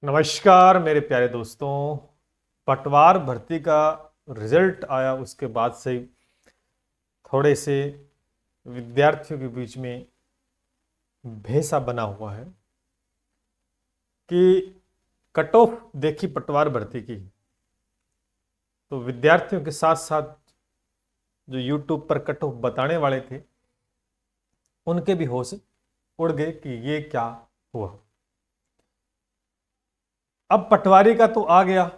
नमस्कार मेरे प्यारे दोस्तों। पटवार भर्ती का रिजल्ट आया उसके बाद से थोड़े से विद्यार्थियों के बीच में भेसा बना हुआ है कि कट ऑफ देखी पटवार भर्ती की तो विद्यार्थियों के साथ साथ जो यूट्यूब पर कट ऑफ बताने वाले थे उनके भी होश उड़ गए कि ये क्या हुआ। अब पटवारी का तो आ गया,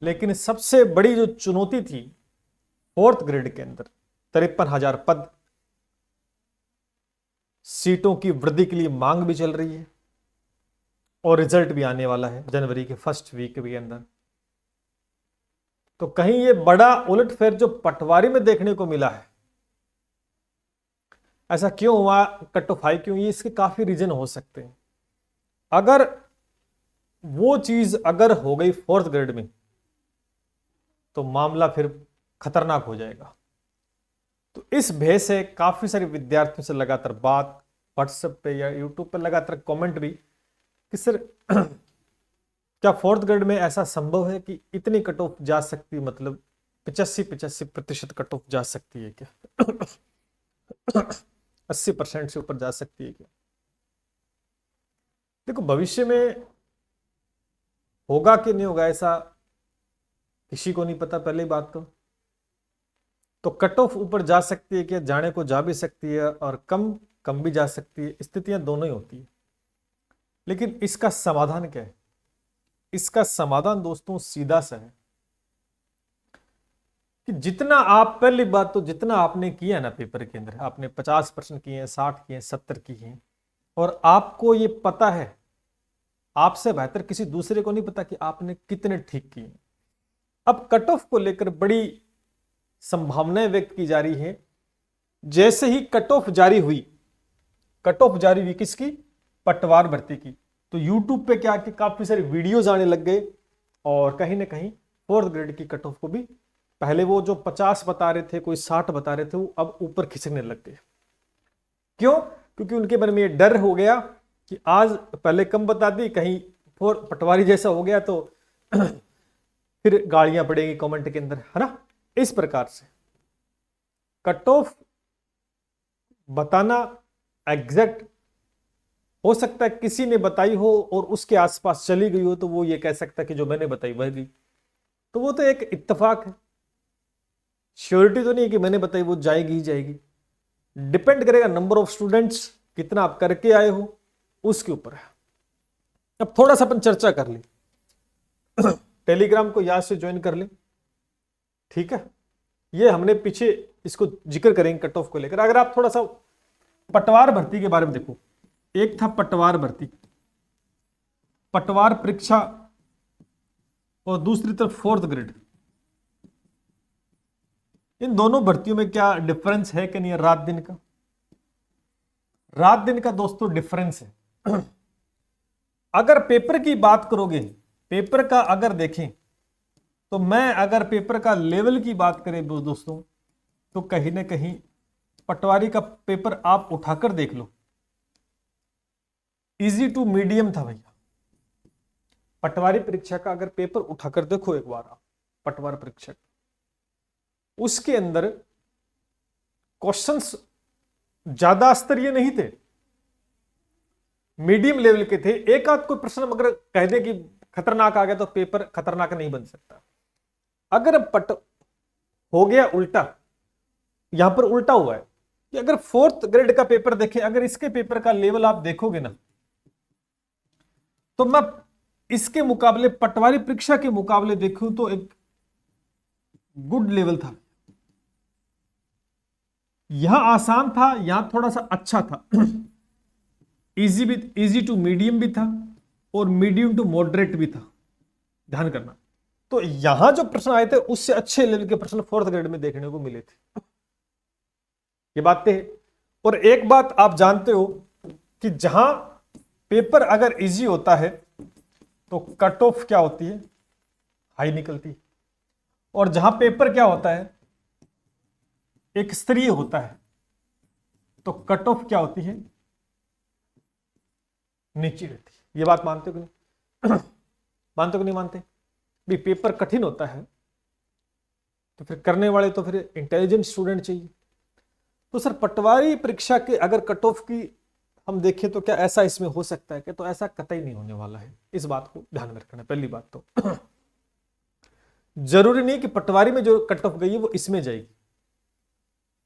लेकिन सबसे बड़ी जो चुनौती थी फोर्थ ग्रेड के अंदर 53,000 पद, सीटों की वृद्धि के लिए मांग भी चल रही है और रिजल्ट भी आने वाला है जनवरी के फर्स्ट वीक के अंदर। तो कहीं ये बड़ा उलटफेर जो पटवारी में देखने को मिला है, ऐसा क्यों हुआ, कट ऑफ हाई क्यों, ये इसके काफी रीजन हो सकते हैं। अगर वो चीज अगर हो गई फोर्थ ग्रेड में तो मामला फिर खतरनाक हो जाएगा। तो इस भय से काफी सारे विद्यार्थियों से लगातार बात, व्हाट्सएप पे या यूट्यूब पे लगातार कमेंट भी कि सर क्या फोर्थ ग्रेड में ऐसा संभव है कि इतनी कट ऑफ जा सकती, मतलब 85% कट ऑफ जा सकती है क्या? 80% से ऊपर जा सकती है क्या? देखो, भविष्य में होगा कि नहीं होगा ऐसा किसी को नहीं पता, पहली बात तो कट ऑफ ऊपर जा सकती है क्या, जाने को जा भी सकती है और कम कम भी जा सकती है, स्थितियां दोनों ही होती है। लेकिन इसका समाधान क्या है? इसका समाधान दोस्तों सीधा सा है कि जितना आप, पहली बात तो जितना आपने किया ना पेपर के अंदर, आपने 50% किए हैं, 60 किए हैं, 70 किए हैं, और आपको ये पता है, आपसे बेहतर किसी दूसरे को नहीं पता कि आपने कितने ठीक किए। अब कट ऑफ को लेकर बड़ी संभावनाएं व्यक्त की जा रही है। जैसे ही कट ऑफ जारी हुई, कट ऑफ जारी हुई किसकी? पटवार भर्ती की, तो यूट्यूब पे क्या कि काफी सारे वीडियोज आने लग गए और कहीं ना कहीं फोर्थ ग्रेड की कट ऑफ को भी, पहले वो जो 50 बता रहे थे, कोई 60 बता रहे थे, वो अब ऊपर खिसकने लग गए। क्यों? क्योंकि उनके मन में ये डर हो गया कि आज पहले कम बता दी, कहीं फोर पटवारी जैसा हो गया तो फिर गालियां पड़ेगी कमेंट के अंदर, है ना। इस प्रकार से कट ऑफ बताना एग्जैक्ट हो सकता है किसी ने बताई हो और उसके आसपास चली गई हो, तो वो ये कह सकता है कि जो मैंने बताई वह गई, तो वो तो एक इत्तेफाक है, श्योरिटी तो नहीं है कि मैंने बताई वो जाएगी ही जाएगी। डिपेंड करेगा नंबर ऑफ स्टूडेंट्स कितना आप करके आए हो उसके ऊपर है। अब थोड़ा सा अपन चर्चा कर ले, टेलीग्राम को यहां से ज्वाइन कर ले, ठीक है। ये हमने पीछे इसको जिक्र करेंगे कट ऑफ को लेकर। अगर आप थोड़ा सा पटवार भर्ती के बारे में देखो, एक था पटवार भर्ती, पटवार परीक्षा, और दूसरी तरफ फोर्थ ग्रेड। इन दोनों भर्तियों में क्या डिफरेंस है कि नहीं? रात दिन का, रात दिन का दोस्तों डिफरेंस है। अगर पेपर की बात करोगे, पेपर का अगर देखें तो मैं अगर पेपर का लेवल की बात करें दोस्तों, तो कहीं ना कहीं पटवारी का पेपर आप उठाकर देख लो, इजी टू मीडियम था भैया। पटवारी परीक्षा का अगर पेपर उठाकर देखो एक बार आप, पटवार परीक्षा, उसके अंदर क्वेश्चंस ज्यादा स्तरीय नहीं थे, मीडियम लेवल के थे। एक आध कोई प्रश्न अगर कह दे कि खतरनाक आ गया तो पेपर खतरनाक नहीं बन सकता। अगर पट हो गया उल्टा, यहां पर उल्टा हुआ है कि अगर फोर्थ ग्रेड का पेपर देखें, अगर इसके पेपर का लेवल आप देखोगे ना, तो मैं इसके मुकाबले पटवारी परीक्षा के मुकाबले देखूं तो एक गुड लेवल था। यहां आसान था, यहां थोड़ा सा अच्छा था। इजी भी, इजी टू मीडियम भी था और मीडियम टू मॉडरेट भी था, ध्यान करना। तो यहां जो प्रश्न आए थे उससे अच्छे लेवल के प्रश्न फोर्थ ग्रेड में देखने को मिले थे, ये बातें हैं। और एक बात आप जानते हो कि जहां पेपर अगर इजी होता है तो कट ऑफ क्या होती है? हाई निकलती है। और जहां पेपर क्या होता है? एक स्तरीय होता है, तो कट ऑफ क्या होती है? नीचे रहती है। ये बात मानते हो कि नहीं? मानते को नहीं मानते भी? पेपर कठिन होता है तो फिर करने वाले तो फिर इंटेलिजेंट स्टूडेंट चाहिए। तो सर पटवारी परीक्षा के अगर कट ऑफ की हम देखें तो क्या ऐसा इसमें हो सकता है? क्या तो ऐसा कतई नहीं होने वाला है, इस बात को ध्यान में रखना। पहली बात तो जरूरी नहीं कि पटवारी में जो कट ऑफ गई है वो इसमें जाएगी,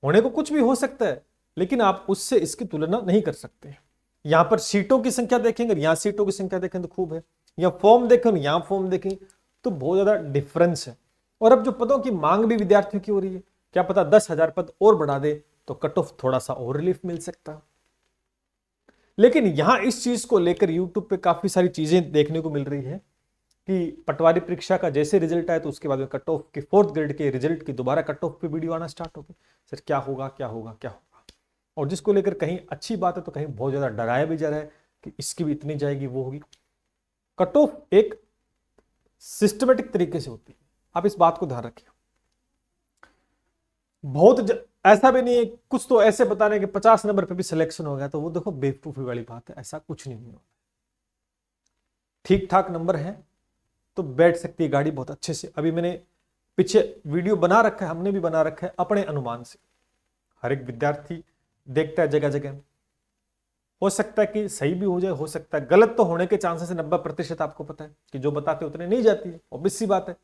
होने को कुछ भी हो सकता है, लेकिन आप उससे इसकी तुलना नहीं कर सकते। यहां पर सीटों की संख्या देखेंगे, यहां सीटों की संख्या देखें तो खूब है, या फॉर्म देखें यहां फॉर्म देखें तो बहुत ज्यादा डिफरेंस है। और अब जो पदों की मांग भी विद्यार्थियों की हो रही है, क्या पता 10,000 पद और बढ़ा दे तो कट ऑफ थोड़ा सा और रिलीफ मिल सकता। लेकिन यहां इस चीज को लेकर यूट्यूब पे काफी सारी चीजें देखने को मिल रही है कि पटवारी परीक्षा का जैसे रिजल्ट आए तो उसके बाद में कट ऑफ के 4th ग्रेड के रिजल्ट की दोबारा कट ऑफ पे वीडियो आना स्टार्ट हो गई। सर क्या होगा क्या होगा क्या होगा? और जिसको लेकर कहीं अच्छी बात है तो कहीं बहुत ज्यादा डराया भी जा रहा है कि इसकी भी इतनी जाएगी वो होगी। कट ऑफ एक सिस्टमेटिक तरीके से होती है, आप इस बात को ध्यान रखिए। ऐसा भी नहीं है कुछ तो ऐसे बता रहे हैं कि 50 नंबर पे भी सिलेक्शन हो गया, तो वो देखो बेवकूफी वाली बात है, ऐसा कुछ नहीं होगा। ठीक ठाक नंबर है तो बैठ सकती है गाड़ी बहुत अच्छे से। अभी मैंने पीछे वीडियो बना रखा है, हमने भी बना रखा है अपने अनुमान से। हर एक विद्यार्थी देखता है जगह जगह, हो सकता है कि सही भी हो जाए, हो सकता है गलत तो होने के चांसेस 90% आपको पता है कि जो बताते उतने नहीं जाती है, ऑब्वियस सी बात है,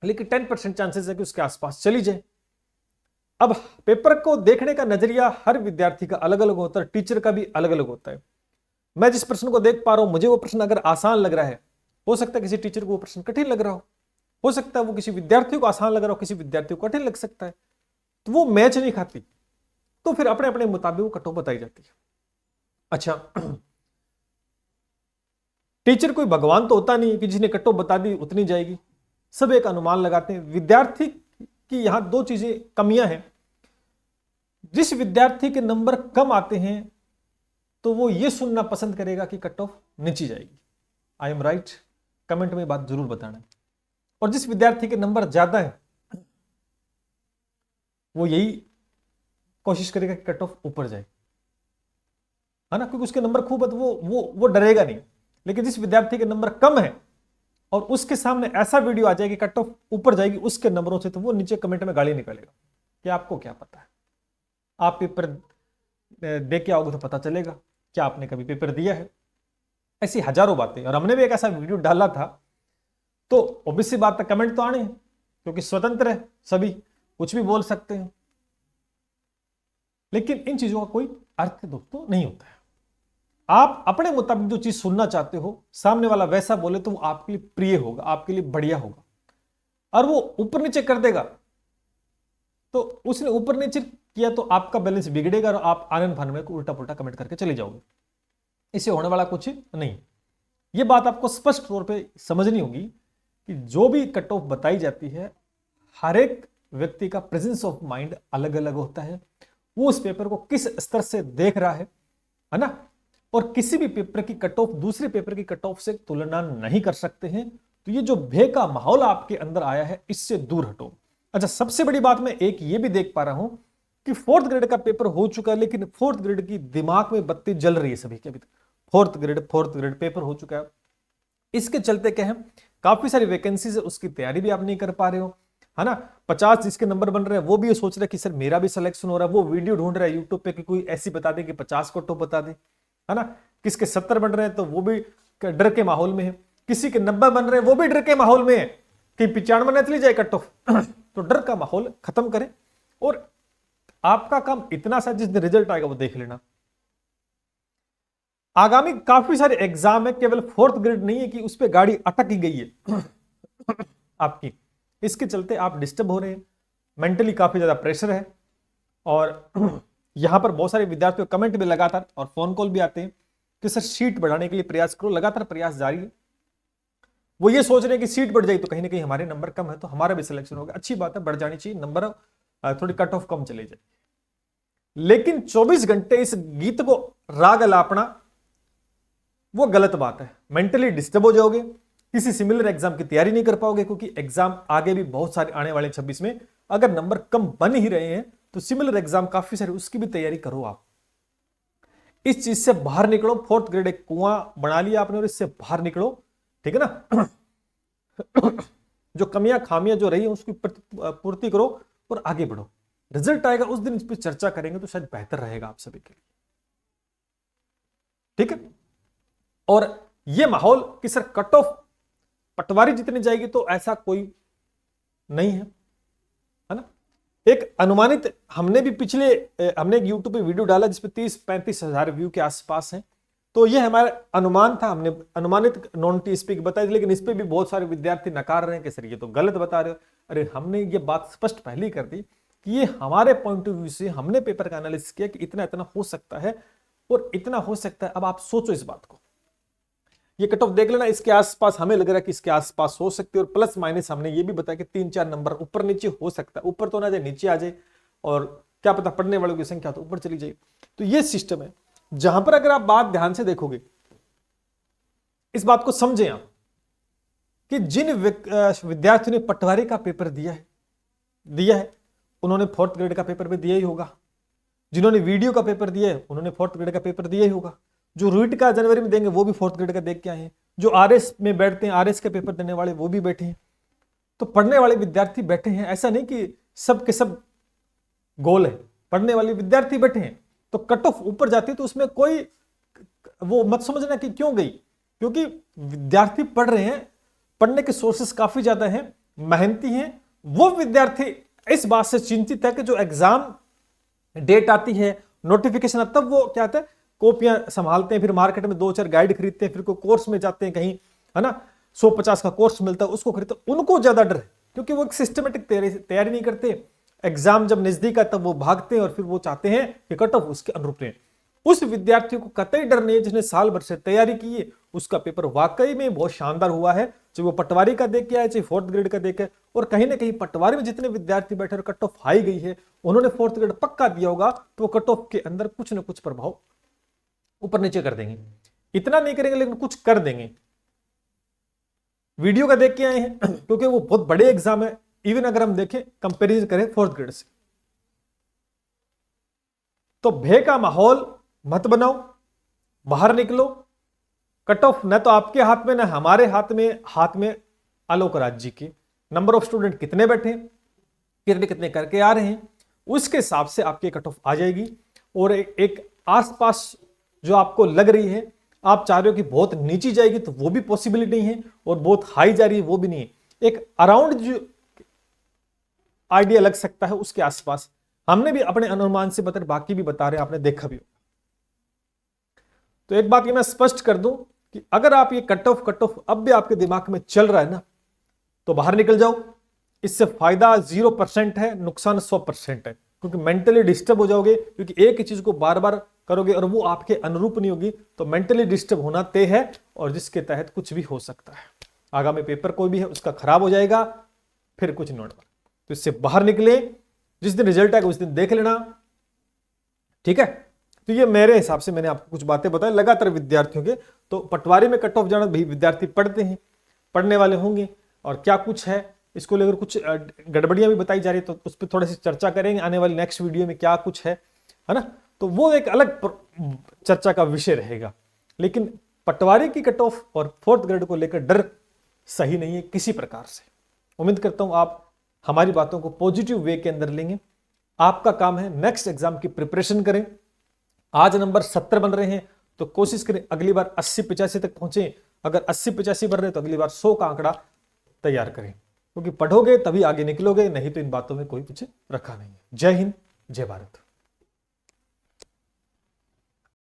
लेकिन 10% चांसेस है कि उसके आसपास चली जाए। अब पेपर को देखने का नजरिया हर विद्यार्थी का अलग अलग होता है, टीचर का भी अलग अलग होता है। मैं जिस प्रश्न को देख पा रहा हूं, मुझे वो प्रश्न अगर आसान लग रहा है, हो सकता है किसी टीचर को वो प्रश्न कठिन लग रहा हो सकता है वो किसी विद्यार्थी को आसान लग रहा हो, किसी विद्यार्थी को कठिन लग सकता है, तो वो मैच नहीं खाती, तो फिर अपने अपने मुताबिक वो कट ऑफ बताई जाती है। अच्छा, टीचर कोई भगवान तो होता नहीं है कि जिसने कट ऑफ बता दी उतनी जाएगी, सब एक अनुमान लगाते हैं। विद्यार्थी की यहां दो चीजें कमियां हैं। जिस विद्यार्थी के नंबर कम आते हैं तो वो ये सुनना पसंद करेगा कि कट ऑफ नीचे जाएगी। I am right? कमेंट में बात जरूर बताना। और जिस विद्यार्थी के नंबर ज्यादा है वो यही कोशिश करेगा कि कट ऑफ ऊपर जाए, है ना, क्योंकि उसके नंबर खूब है तो वो डरेगा नहीं। लेकिन जिस विद्यार्थी के नंबर कम है और उसके सामने ऐसा वीडियो आ जाएगी कट ऑफ ऊपर जाएगी उसके नंबरों से, तो वो नीचे कमेंट में गाली निकालेगा कि आपको क्या पता है, आप पेपर दे के आओगे तो पता चलेगा, क्या आपने कभी पेपर दिया है? ऐसी हजारों बातें। और हमने भी एक ऐसा वीडियो डाला था, तो ऑब्वियस सी बात है कमेंट तो आने हैं, क्योंकि स्वतंत्र है, सभी कुछ भी बोल सकते हैं। लेकिन इन चीजों का कोई अर्थ दोस्तों नहीं होता है। आप अपने मुताबिक जो चीज सुनना चाहते हो, सामने वाला वैसा बोले तो वो आपके लिए प्रिय होगा, आपके लिए बढ़िया होगा। और वो ऊपर नीचे कर देगा तो उसने ऊपर नीचे किया तो आपका बैलेंस बिगड़ेगा और आप आनंद फानन में उल्टा पुल्टा कमेंट करके चले जाओगे। इससे होने वाला कुछ नहीं। ये बात आपको स्पष्ट तौर पे समझनी होगी कि जो भी कट ऑफ बताई जाती है, हर एक व्यक्ति का प्रेजेंस ऑफ माइंड अलग अलग होता है। वो उस पेपर को किस स्तर से देख रहा है ना। और किसी भी पेपर की कट ऑफ दूसरे पेपर की कट ऑफ से तुलना नहीं कर सकते हैं। तो ये जो भय का माहौल आपके अंदर आया है, इससे दूर हटो। अच्छा, सबसे बड़ी बात मैं एक ये भी देख पा रहा हूं कि 4th ग्रेड का पेपर हो चुका है, लेकिन 4th ग्रेड की दिमाग में बत्ती जल रही है सभी के। अभी तक 4th ग्रेड पेपर हो चुका है। इसके चलते क्या है, काफी सारी वैकेंसीज है, उसकी तैयारी भी आप नहीं कर पा रहे हो, है ना। 50 जिसके नंबर बन रहे हैं वो भी ये सोच रहे हैं कि सर मेरा भी सिलेक्शन हो रहा है, वो वीडियो ढूंढ रहा है यूट्यूब पे कि कोई ऐसी बता दे कि 50 को टॉप बता दे, है ना। किसके 70 बन रहे हैं तो वो भी डर के माहौल में है, किसी के 90 बन रहे हैं वो भी डर के माहौल में है कि 95 न चली जाए कट ऑफ। तो डर का माहौल खत्म करें और आपका काम इतना सा, जिस दिन रिजल्ट आएगा वो देख लेना। आगामी काफी सारे एग्जाम है, केवल 4th ग्रेड नहीं है कि उस पर गाड़ी अटक ही गई है आपकी। इसके चलते आप डिस्टर्ब हो रहे हैं, मेंटली काफी ज्यादा प्रेशर है। और यहां पर बहुत सारे विद्यार्थियों कमेंट भी लगातार और फोन कॉल भी आते हैं कि सर सीट बढ़ाने के लिए प्रयास करो। लगातार प्रयास जारी है। वो ये सोच रहे हैं कि सीट बढ़ जाएगी तो कहीं ना कहीं हमारे नंबर कम है तो हमारा भी सिलेक्शन होगा। अच्छी बात है, बढ़ जानी चाहिए नंबर, थोड़ी कट ऑफ कम चले जाए। लेकिन 24 घंटे इस गीत को राग अलापना वो गलत बात है। मेंटली डिस्टर्ब हो जाओगे, किसी सिमिलर एग्जाम की तैयारी नहीं कर पाओगे, क्योंकि एग्जाम आगे भी बहुत सारे आने वाले 26 में। अगर नंबर कम बन ही रहे हैं तो सिमिलर एग्जाम काफी सारे, उसकी भी तैयारी करो आप। इस चीज से बाहर निकलो। फोर्थ ग्रेड एक कुआं बना लिया आपने और इससे बाहर निकलो, ठीक है ना। जो कमियां खामियां जो रही है उसकी पूर्ति करो और आगे बढ़ो। रिजल्ट आएगा उस दिन इस पर चर्चा करेंगे तो शायद बेहतर रहेगा आप सभी के लिए, ठीक है। और ये माहौल कि सर कट ऑफ पटवारी जितनी जाएगी तो ऐसा कोई नहीं है ना। एक अनुमानित हमने भी हमने एक यूट्यूब पे वीडियो डाला जिसपे 30-35 हजार व्यू के आसपास हैं। तो ये हमारा अनुमान था, हमने अनुमानित नॉन टीएसपी की बताई थी, लेकिन इस पे भी बहुत सारे विद्यार्थी नकार रहे हैं कि सर ये तो गलत बता रहे हो। अरे हमने ये बात स्पष्ट पहले ही कर दी कि ये हमारे पॉइंट ऑफ व्यू से हमने पेपर का एनालिसिस किया कि इतना इतना हो सकता है और इतना हो सकता है। अब आप सोचो इस बात को, ये कट ऑफ देख लेना, इसके आसपास हमें लग रहा है कि इसके आसपास हो सकती है, और प्लस माइनस हमने ये भी बताया कि 3-4 नंबर ऊपर नीचे हो सकता है। ऊपर तो ना जाए, नीचे आ जाए, और क्या पता पढ़ने वालों की संख्या तो ऊपर चली जाए। तो ये सिस्टम है जहां पर अगर आप बात ध्यान से देखोगे, इस बात को समझें आप कि जिन विद्यार्थियों ने पटवारी का पेपर दिया है उन्होंने फोर्थ ग्रेड का पेपर भी दिया ही होगा। जिन्होंने वीडियो का पेपर दिया है उन्होंने फोर्थ ग्रेड का पेपर दिया ही होगा। जो रीट का जनवरी में देंगे वो भी फोर्थ ग्रेड का देख के आए हैं। जो आरएस में बैठते हैं, आरएस का पेपर देने वाले वो भी बैठे हैं। तो पढ़ने वाले विद्यार्थी बैठे हैं, ऐसा नहीं कि सब के सब गोल है, पढ़ने वाले विद्यार्थी बैठे हैं। तो कट ऑफ ऊपर जाती है तो उसमें कोई वो मत समझना कि क्यों गई, क्योंकि विद्यार्थी पढ़ रहे हैं, पढ़ने के सोर्सेस काफी ज्यादा हैं, मेहनती हैं। वो विद्यार्थी इस बात से चिंतित है कि जो एग्जाम डेट आती है, नोटिफिकेशन आता है, तब वो क्या होता है, कॉपियां संभालते हैं, फिर मार्केट में 2-4 गाइड खरीदते हैं, फिर कोई कोर्स में जाते हैं कहीं, है ना, 150 का कोर्स मिलता है उसको खरीदते, उनको ज्यादा डर है क्योंकि वो एक सिस्टमेटिक तैयारी नहीं करते। एग्जाम जब नजदीक आता तब वो भागते हैं और फिर वो चाहते हैं कि कट ऑफ उसके अनुरूप रहे। उस विद्यार्थी को कतई डर नहीं है जिसने साल भर से तैयारी की है, उसका पेपर वाकई में बहुत शानदार हुआ है, चाहे वो पटवारी का देख के आए चाहे फोर्थ ग्रेड का देखे। और कहीं ना कहीं पटवारी में जितने विद्यार्थी बैठे और कट ऑफ हाई गई है, उन्होंने फोर्थ ग्रेड पक्का दिया होगा, तो वो कट ऑफ के अंदर कुछ ना कुछ प्रभाव ऊपर नीचे कर देंगे। इतना नहीं करेंगे लेकिन कुछ कर देंगे। वीडियो का देख के आए हैं क्योंकि वो बहुत बड़े एग्जाम है, इवन अगर हम देखें कंपेरिजन करें फोर्थ ग्रेड से। तो भय का माहौल मत बनाओ, बाहर निकलो। कट ऑफ न तो आपके हाथ में, न हमारे हाथ में आलोक राज जी के नंबर ऑफ स्टूडेंट कितने बैठे, कितने कितने करके आ रहे हैं, उसके हिसाब से आपकी कट ऑफ आ जाएगी। और एक आसपास जो आपको लग रही है, आप चाह रहे हो कि बहुत नीची जाएगी, तो वो भी पॉसिबिलिटी नहीं है, और बहुत हाई जा रही है वो भी नहीं है। एक अराउंड जो आइडिया लग सकता है उसके आसपास हमने भी अपने अनुमान से बता, बाकी भी बता रहे हैं, आपने देखा भी होगा। तो एक बात ये मैं स्पष्ट कर दूं कि अगर आप ये कट ऑफ अब भी आपके दिमाग में चल रहा है ना, तो बाहर निकल जाओ। इससे फायदा 0% है, नुकसान 100% है, क्योंकि मेंटली डिस्टर्ब हो जाओगे, क्योंकि एक ही चीज को बार बार करोगे और वो आपके अनुरूप नहीं होगी, तो मेंटली डिस्टर्ब होना तय है, और जिसके तहत कुछ भी हो सकता है। आगामी पेपर कोई भी है उसका खराब हो जाएगा, फिर कुछ नोट। तो इससे बाहर निकले, जिस दिन रिजल्ट आएगा उस दिन देख लेना, ठीक है। तो ये मेरे हिसाब से मैंने आपको कुछ बातें बताई लगातार विद्यार्थियों के। तो पटवारी में कट ऑफ जाना भी विद्यार्थी पढ़ते हैं, पढ़ने वाले होंगे, और क्या कुछ है इसको लेकर कुछ गड़बड़ियां भी बताई जा रही है, तो उस पर थोड़ी सी चर्चा करेंगे आने वाली नेक्स्ट वीडियो में, क्या कुछ है ना। तो वो एक अलग चर्चा का विषय रहेगा। लेकिन पटवारी की कट ऑफ और फोर्थ ग्रेड को लेकर डर सही नहीं है किसी प्रकार से। उम्मीद करता हूं आप हमारी बातों को पॉजिटिव वे के अंदर लेंगे। आपका काम है नेक्स्ट एग्जाम की प्रिपरेशन करें। आज नंबर 70 बन रहे हैं, तो कोशिश करें अगली बार 80-85 तक पहुंचे। अगर 80-85 बन रहे तो अगली बार 100 का आंकड़ा तैयार करें, क्योंकि पढ़ोगे तभी आगे निकलोगे, नहीं तो इन बातों में कोई कुछ रखा नहीं है। जय हिंद, जय भारत।